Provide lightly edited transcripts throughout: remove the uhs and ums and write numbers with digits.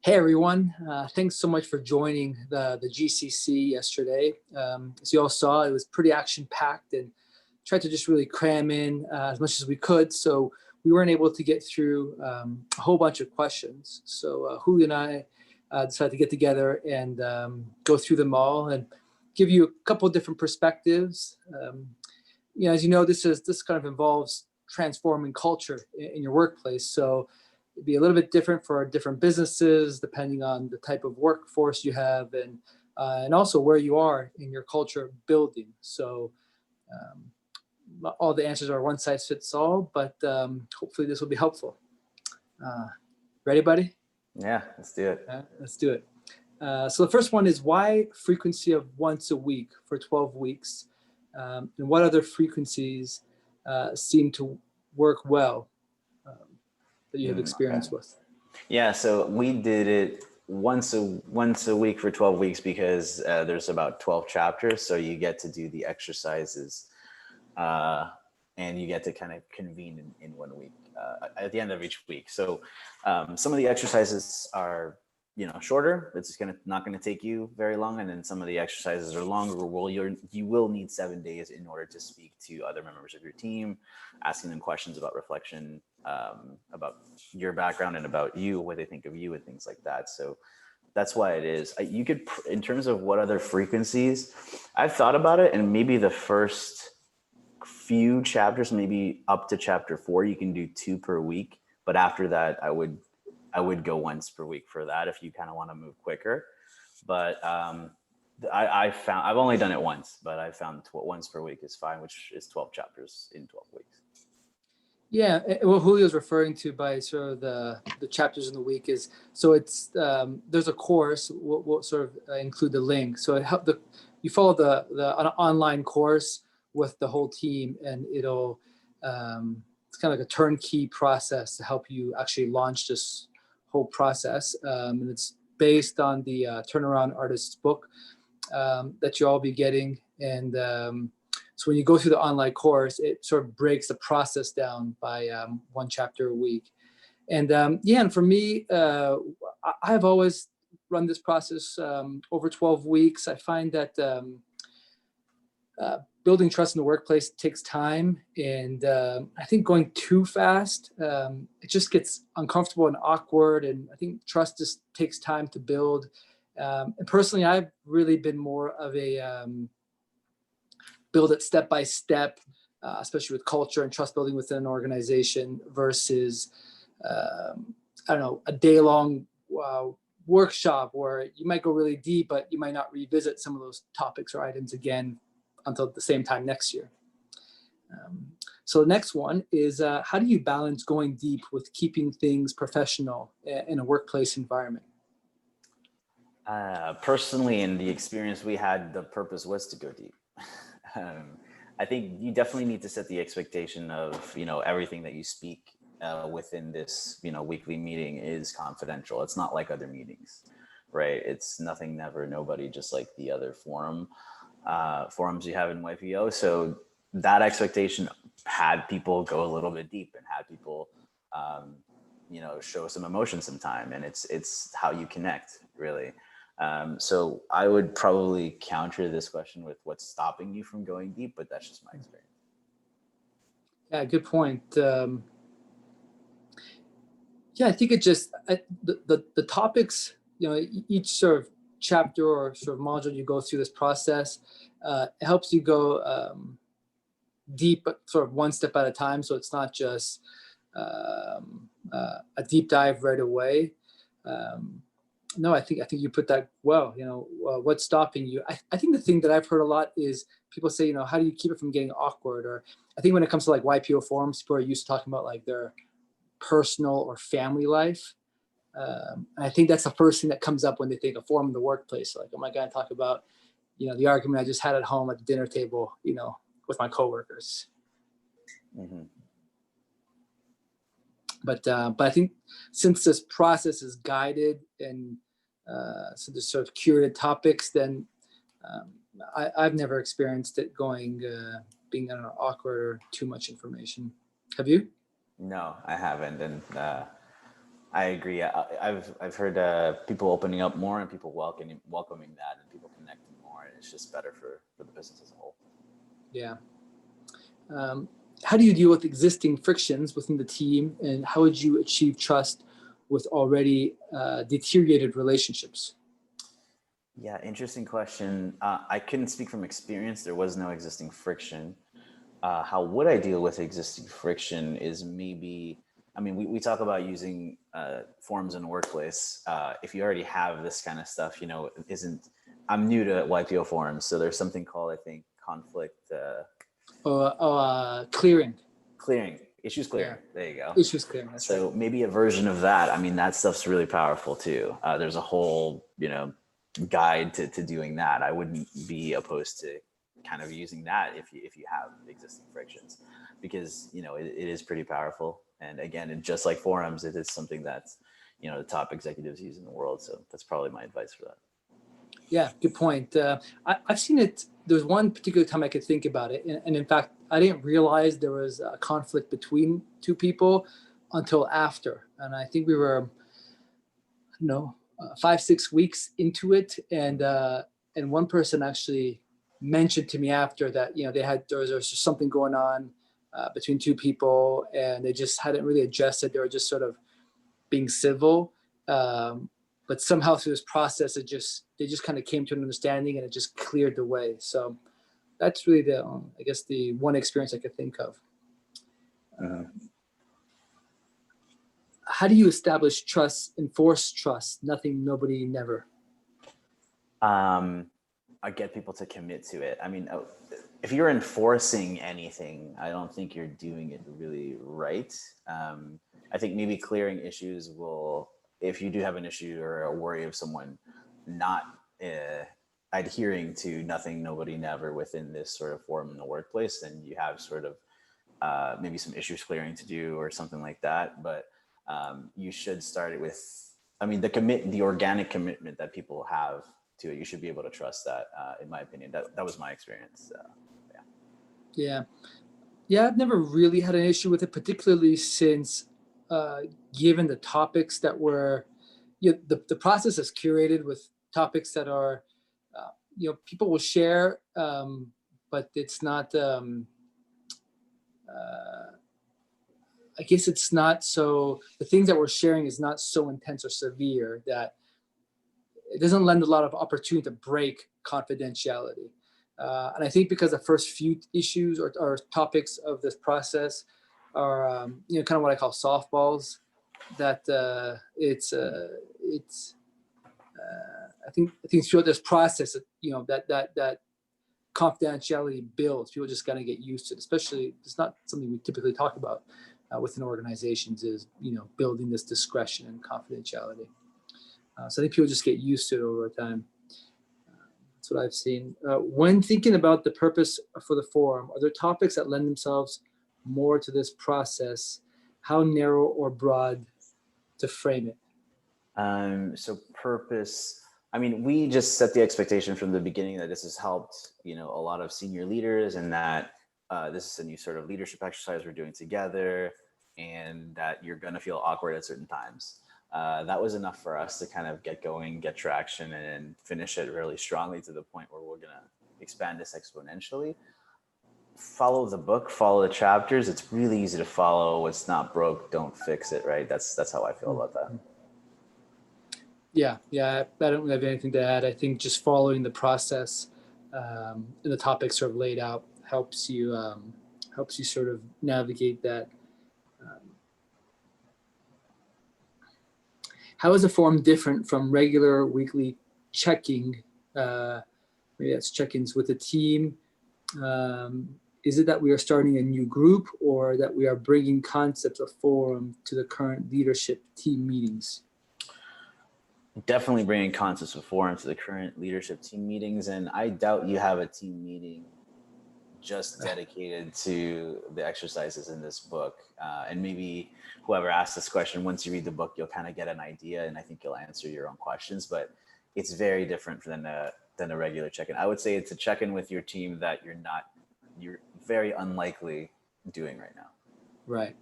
Hey everyone, thanks so much for joining the GCC yesterday. As you all saw, it was pretty action-packed and tried to just really cram in as much as we could. So we weren't able to get through a whole bunch of questions. So Julio and I decided to get together and go through them all and give you a couple of different perspectives. As you know, this kind of involves transforming culture in your workplace. So it'd be a little bit different for different businesses, depending on the type of workforce you have and also where you are in your culture building. So all the answers are one size fits all, but hopefully this will be helpful. Ready, buddy? Yeah, let's do it. Let's do it. So the first one is why frequency of once a week for 12 weeks? And what other frequencies seem to work well? That you have experience with? Yeah, so we did it once a week for 12 weeks because there's about 12 chapters, so you get to do the exercises and you get to kind of convene in 1 week at the end of each week. So some of the exercises are shorter. It's not gonna take you very long, and then some of the exercises are longer. You will need 7 days in order to speak to other members of your team, asking them questions about reflection, about your background and about you, what they think of you, and things like that. So that's why it is. You could, in terms of what other frequencies, I've thought about it, and maybe the first few chapters, maybe up to chapter 4, you can do 2 per week. But after that, I would go once per week for that if you kind of want to move quicker. But I've only done it once, but I found once per week is fine, which is 12 chapters in 12 weeks. Yeah, what Julio's referring to by sort of the chapters in the week is, so it's there's a course. We'll sort of include the link. So you follow an online course with the whole team, and it'll it's kind of like a turnkey process to help you actually launch this whole process. And it's based on the Turnaround Artist's book that you'll all be getting. And so when you go through the online course, it sort of breaks the process down by 1 chapter a week. And and for me, I've always run this process over 12 weeks. I find that building trust in the workplace takes time. And I think going too fast, it just gets uncomfortable and awkward. And I think trust just takes time to build. And personally, I've really been more of a build it step by step, especially with culture and trust building within an organization versus, a day-long workshop where you might go really deep, but you might not revisit some of those topics or items again until the same time next year. So the next one is, how do you balance going deep with keeping things professional in a workplace environment? Personally, in the experience we had, the purpose was to go deep. I think you definitely need to set the expectation of, everything that you speak within this, weekly meeting is confidential. It's not like other meetings, right? It's nothing, never, nobody, just like the other forums you have in YPO. So that expectation had people go a little bit deep and had people, show some emotion sometime. And it's how you connect, really. So I would probably counter this question with what's stopping you from going deep, but that's just my experience. Yeah, good point. I think it just, the topics, each sort of chapter or sort of module you go through this process, it helps you go deep, but sort of one step at a time. So it's not just a deep dive right away. No, I think you put that well. What's stopping you? I think the thing that I've heard a lot is people say, how do you keep it from getting awkward? Or I think when it comes to like YPO forums, people are used to talking about like their personal or family life. I think that's the first thing that comes up when they think a forum in the workplace. Like, am I going to talk about, the argument I just had at home at the dinner table, with my coworkers? Mm-hmm. But I think since this process is guided and so there's sort of curated topics, then I've never experienced it being awkward or too much information. Have you? No, I haven't. And I agree. I've heard people opening up more and people welcoming that and people connecting more. And it's just better for the business as a whole. Yeah. How do you deal with existing frictions within the team, and how would you achieve trust with already deteriorated relationships? Yeah, interesting question. I couldn't speak from experience. There was no existing friction. How would I deal with existing friction is maybe, I mean, we talk about using forums in the workplace. If you already have this kind of stuff, you know, I'm new to YPO forums. So there's something called, I think, conflict. Clearing. Issues clearing. Yeah. There you go. Issues clearing. That's So right. maybe a version of that. I mean, that stuff's really powerful too. There's a whole, guide to doing that. I wouldn't be opposed to kind of using that if you have existing frictions, because it is pretty powerful. And again, just like forums, it is something that's the top executives use in the world. So that's probably my advice for that. Yeah, good point. I've seen it. There's one particular time I could think about it, and in fact, I didn't realize there was a conflict between two people until after, and I think we were, 5-6 weeks into it, and one person actually mentioned to me after that, there was just something going on between two people, and they just hadn't really addressed it. They were just sort of being civil, but somehow through this process, they just kind of came to an understanding, and it just cleared the way. So that's really I guess the one experience I could think of. How do you establish trust, enforce trust? Nothing, nobody, never. I get people to commit to it. I mean, if you're enforcing anything, I don't think you're doing it really right. I think maybe clearing issues will, if you do have an issue or a worry of someone not adhering to nothing, nobody, never within this sort of forum in the workplace, then you have sort of maybe some issues clearing to do or something like that. But you should start it with, I mean, the organic commitment that people have to it. You should be able to trust that, in my opinion. That was my experience. Yeah. I've never really had an issue with it, particularly since, given the topics that were, the process is curated with topics that are, people will share, but it's not. I guess it's not so. The things that we're sharing is not so intense or severe that it doesn't lend a lot of opportunity to break confidentiality. And I think because the first few issues or topics of this process are, kind of what I call softballs, that I think throughout this process, that confidentiality builds. People just got to get used to it. Especially, it's not something we typically talk about within organizations. Is building this discretion and confidentiality. So I think people just get used to it over time. That's what I've seen. When thinking about the purpose for the forum, are there topics that lend themselves more to this process? How narrow or broad to frame it? So purpose, I mean, we just set the expectation from the beginning that this has helped, a lot of senior leaders, and that this is a new sort of leadership exercise we're doing together, and that you're going to feel awkward at certain times. That was enough for us to kind of get going, get traction, and finish it really strongly to the point where we're going to expand this exponentially. Follow the book, follow the chapters. It's really easy to follow. What's not broke, don't fix it, right? That's how I feel about that. Yeah, I don't have anything to add. I think just following the process and the topics sort of laid out helps you sort of navigate that. How is a forum different from regular weekly checking? Maybe that's check-ins with the team. Is it that we are starting a new group, or that we are bringing concepts of forum to the current leadership team meetings? Definitely bringing concepts of forum to the current leadership team meetings. And I doubt you have a team meeting just dedicated to the exercises in this book. And maybe whoever asked this question, once you read the book, you'll kind of get an idea, and I think you'll answer your own questions. But it's very different than a regular check-in. I would say it's a check-in with your team that you're very unlikely doing right now. Right.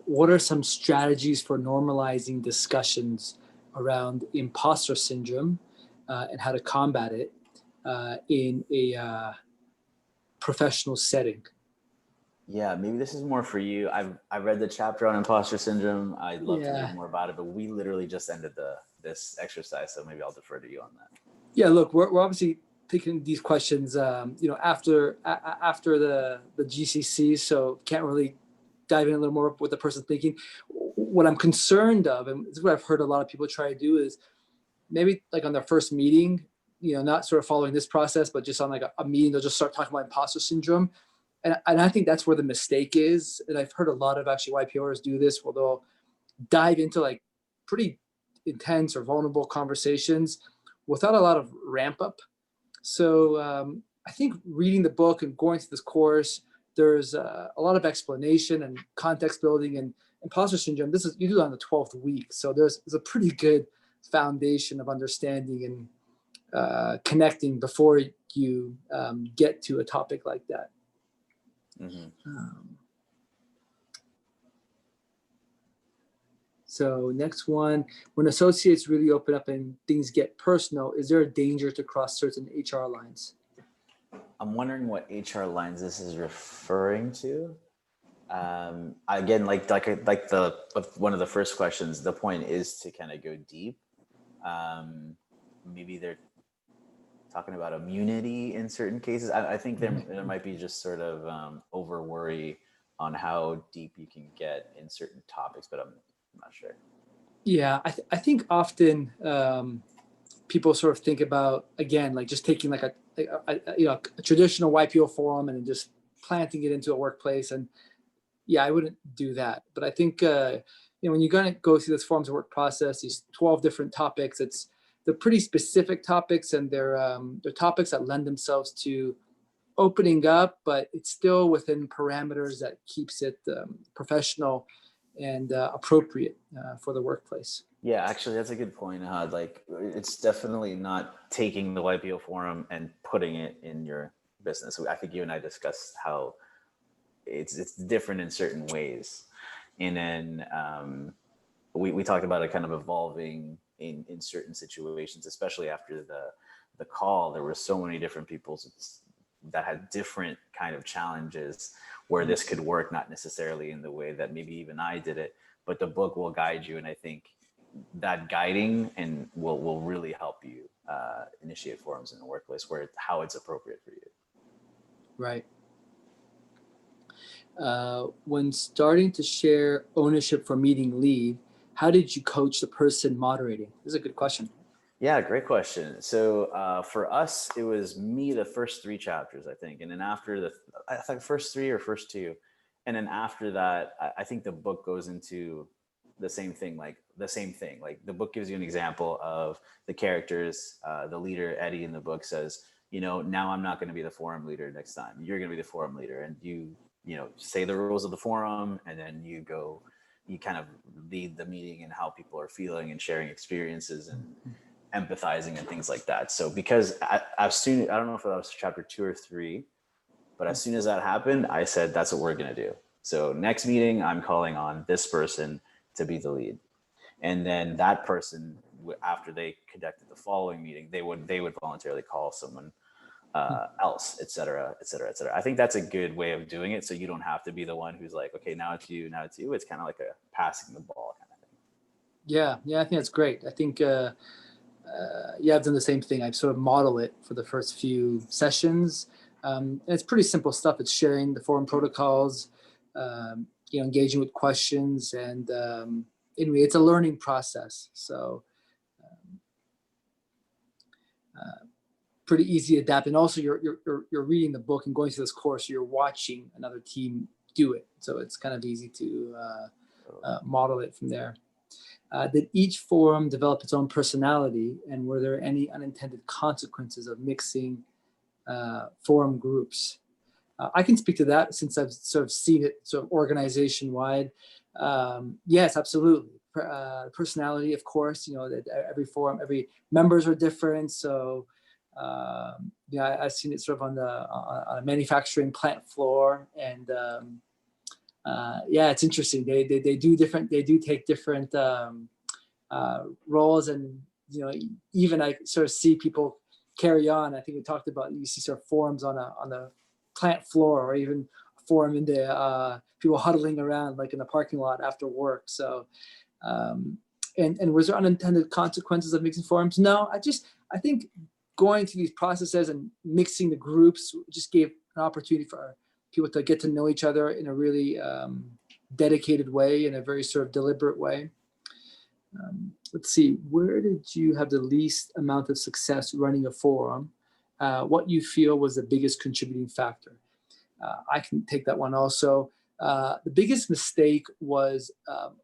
what are some strategies for normalizing discussions around imposter syndrome and how to combat it in a professional setting? Yeah, maybe this is more for you. I've read the chapter on imposter syndrome. I'd love to Yeah. read more about it, but we literally just ended this exercise, so maybe I'll defer to you on that. Yeah, look, we're obviously taking these questions, after the GCC, so can't really dive in a little more what the person's thinking. What I'm concerned of, and this is what I've heard a lot of people try to do, is maybe like on their first meeting, not sort of following this process, but just on like a meeting, they'll just start talking about imposter syndrome. And I think that's where the mistake is. And I've heard a lot of actually YPOers do this, where they'll dive into like pretty intense or vulnerable conversations without a lot of ramp up. So I think reading the book and going through this course, there's a lot of explanation and context building. And imposter syndrome, you do it on the 12th week. So there's a pretty good foundation of understanding and connecting before you get to a topic like that. So next one, when associates really open up and things get personal, is there a danger to cross certain HR lines? I'm wondering what HR lines this is referring to. Again, like one of the first questions, the point is to kind of go deep. Maybe they're talking about immunity in certain cases. I think there might be just sort of over worry on how deep you can get in certain topics, but I'm not sure. Yeah, I think often people sort of think about, again, like just taking like a traditional YPO forum and just planting it into a workplace. And yeah, I wouldn't do that. But I think when you're going to go through this forms of work process, these 12 different topics, they're pretty specific topics, and they're topics that lend themselves to opening up, but it's still within parameters that keeps it professional and appropriate for the workplace. Yeah, actually, that's a good point. Like, it's definitely not taking the YPO forum and putting it in your business. I think you and I discussed how it's different in certain ways, and then we talked about it kind of evolving in certain situations, especially after the call. There were so many different people that had different kind of challenges where this could work, not necessarily in the way that maybe even I did it, but the book will guide you. And I think that guiding and will really help you initiate forums in the workplace how it's appropriate for you. Right. When starting to share ownership for meeting lead, how did you coach the person moderating? This is a good question. Yeah, great question. So for us, it was me the first 3 chapters, I think. And then after I think first 3 or first 2. And then after that, I think the book goes into the same thing. Like the book gives you an example of the characters. The leader, Eddie, in the book says, now I'm not going to be the forum leader next time. You're going to be the forum leader. And you say the rules of the forum, and then you kind of lead the meeting and how people are feeling and sharing experiences and empathizing and things like that. So because as soon, I don't know if that was chapter 2 or 3, but as soon as that happened, I said, that's what we're going to do. So next meeting, I'm calling on this person to be the lead. And then that person, after they conducted the following meeting, they would voluntarily call someone else, et cetera, et cetera, et cetera. I think that's a good way of doing it. So you don't have to be the one who's like, okay, now it's you, now it's you. It's kind of like a passing the ball kind of thing. Yeah, I think that's great. I think, I've done the same thing. I sort of model it for the first few sessions. And it's pretty simple stuff. It's sharing the forum protocols, engaging with questions, and anyway, it's a learning process. So pretty easy to adapt. And also you're reading the book and going through this course, you're watching another team do it. So it's kind of easy to model it from there. Did each forum develop its own personality, and were there any unintended consequences of mixing forum groups? I can speak to that since I've sort of seen it sort of organization-wide. Yes, absolutely. Personality, of course, that every forum, every members are different. So I've seen it sort of on a manufacturing plant floor, and Yeah, it's interesting. They do different. They do take different roles, and even I sort of see people carry on. I think we talked about, you see sort of forums on the plant floor, or even a forum in the people huddling around like in the parking lot after work. So and was there unintended consequences of mixing forums? No, I think going through these processes and mixing the groups just gave an opportunity for people to get to know each other in a really dedicated way, in a very sort of deliberate way. Let's see, where did you have the least amount of success running a forum? What you feel was the biggest contributing factor? I can take that one also. The biggest mistake was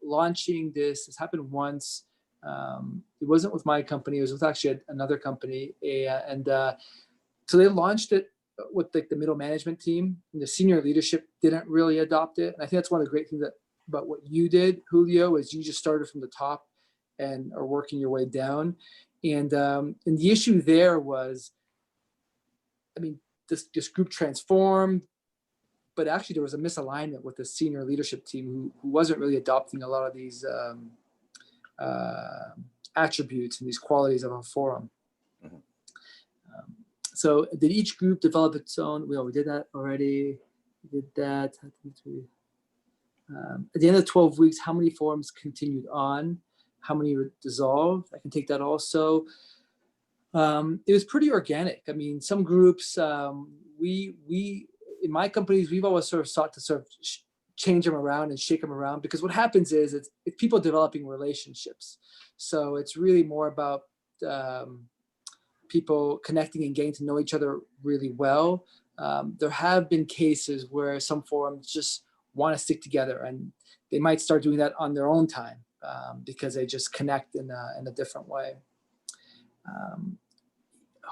launching this. This happened once. It wasn't with my company. It was with actually another company. So they launched it with like the middle management team, and the senior leadership didn't really adopt it. And I think that's one of the great things about what you did, Julio, is you just started from the top and are working your way down. And the issue there was, I mean, this group transformed, but actually there was a misalignment with the senior leadership team who wasn't really adopting a lot of these attributes and these qualities of a forum. Mm-hmm. So did each group develop its own? We did that already. We did that. At the end of 12 weeks, how many forums continued on? How many were dissolved? I can take that also. It was pretty organic. I mean, some groups, we in my companies, we've always sort of sought to sort of change them around and shake them around, because what happens is it's people developing relationships. So it's really more about people connecting and getting to know each other really well. There have been cases where some forums just want to stick together, and they might start doing that on their own time because they just connect in a different way.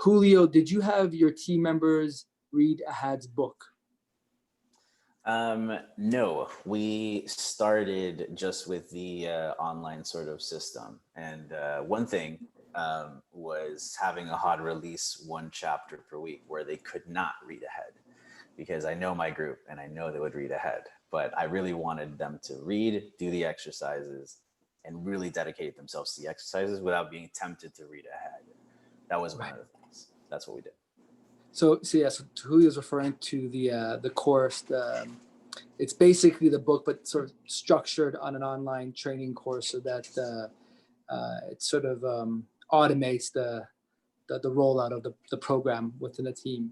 Julio, did you have your team members read Ahad's book? No, we started just with the online sort of system. And one thing was having Ahad release one chapter per week where they could not read ahead, because I know my group and I know they would read ahead, but I really wanted them to read, do the exercises, and really dedicate themselves to the exercises without being tempted to read ahead. That was one of the things. That's what we did. So Julio's referring to the course. It's basically the book, but sort of structured on an online training course, so that it sort of automates the rollout of the program within a team.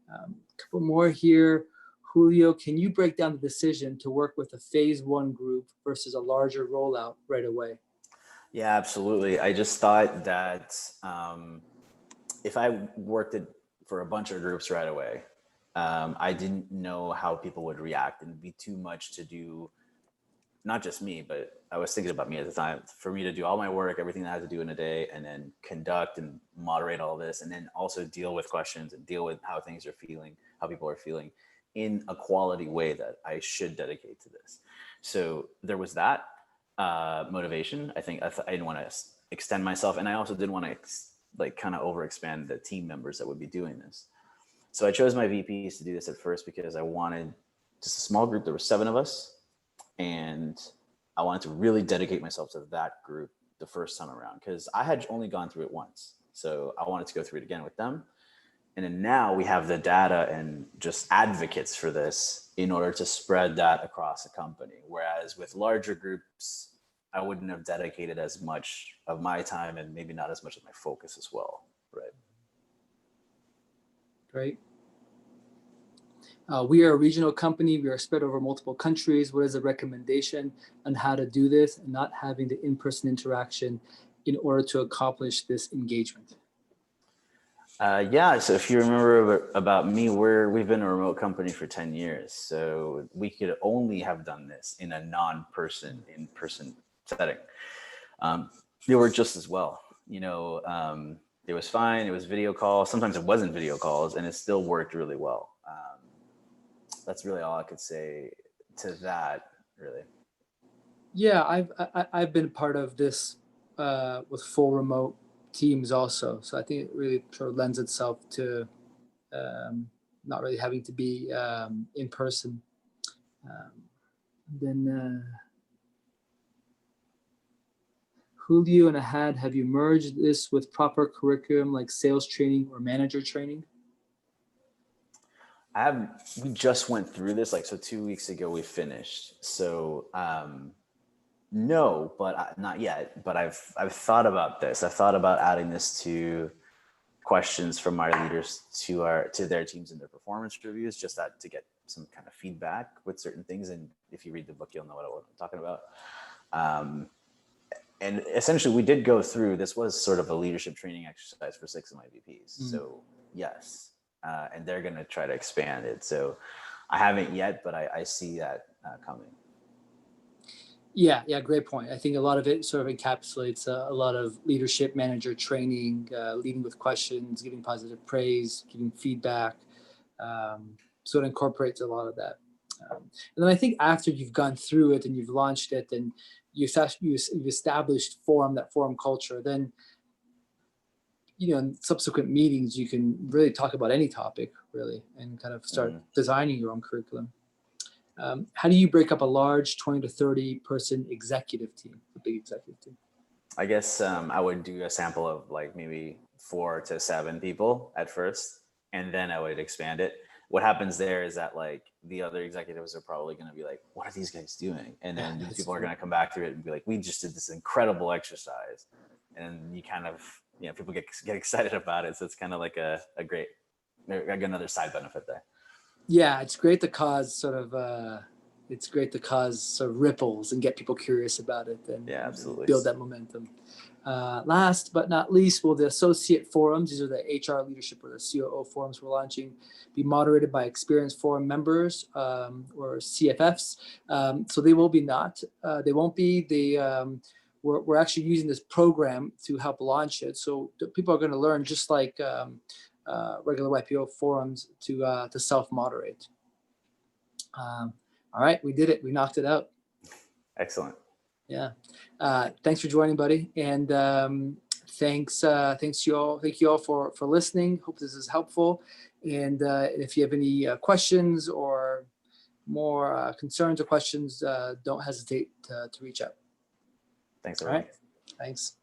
A couple more here. Julio, can you break down the decision to work with a phase 1 group versus a larger rollout right away? Yeah, absolutely. I just thought that if I worked it for a bunch of groups right away, I didn't know how people would react, and it'd be too much to do. Not just me, but I was thinking about me at the time, for me to do all my work, everything that I had to do in a day, and then conduct and moderate all this, and then also deal with questions and deal with how things are feeling, how people are feeling in a quality way that I should dedicate to this. So there was that motivation. I think I didn't want to extend myself, and I also didn't want to kind of overexpand the team members that would be doing this. So I chose my VPs to do this at first because I wanted just a small group. There were 7 of us. And I wanted to really dedicate myself to that group the first time around, because I had only gone through it once. So I wanted to go through it again with them. And then now we have the data and just advocates for this in order to spread that across the company. Whereas with larger groups, I wouldn't have dedicated as much of my time and maybe not as much of my focus as well. Right. Great. We are a regional company. We are spread over multiple countries. What is the recommendation on how to do this and not having the in-person interaction in order to accomplish this engagement? Yeah, so if you remember about me, we've been a remote company for 10 years. So we could only have done this in a in-person setting. They were just as well. It was fine. It was video calls. Sometimes it wasn't video calls, and it still worked really well. That's really all I could say to that, really. Yeah, I've been part of this with full remote teams also. So I think it really sort of lends itself to not really having to be in person. Then Julio and Ahad, have you merged this with proper curriculum like sales training or manager training? We just went through this, like, so 2 weeks ago we finished. So no, but not yet. But I've thought about this. I've thought about adding this to questions from our leaders to their teams in their performance reviews, just to get some kind of feedback with certain things. And if you read the book, you'll know what I'm talking about. And essentially, we did go through. This was sort of a leadership training exercise for 6 of my VPs. So yes, and they're going to try to expand it. So I haven't yet, but I see that coming. Yeah, great point. I think a lot of it sort of encapsulates a lot of leadership manager training, leading with questions, giving positive praise, giving feedback. So it incorporates a lot of that. And then I think after you've gone through it and you've launched it and you've established that forum culture, then, in subsequent meetings, you can really talk about any topic really and kind of start designing your own curriculum. How do you break up a large 20 to 30 person executive team, a big executive team? I guess I would do a sample of like maybe 4 to 7 people at first, and then I would expand it. What happens there is that like the other executives are probably going to be like, what are these guys doing? And then these people are going to come back to it and be like, we just did this incredible exercise. And you kind of, people get excited about it. So it's kind of like a great, like another side benefit there. Yeah, it's great to cause sort of ripples and get people curious about it and, absolutely, build that momentum. Last but not least, will the associate forums, these are the HR leadership or the COO forums we're launching, be moderated by experienced forum members or CFFs? So they will be not. They won't be. We're actually using this program to help launch it. So people are going to learn just like regular YPO forums to self-moderate. All right, we did it. We knocked it out. Excellent. Yeah. Thanks for joining, buddy. And thanks you all. Thank you all for listening. Hope this is helpful. And if you have any questions or more concerns or questions, don't hesitate to reach out. Thanks, everyone. All right. Thanks.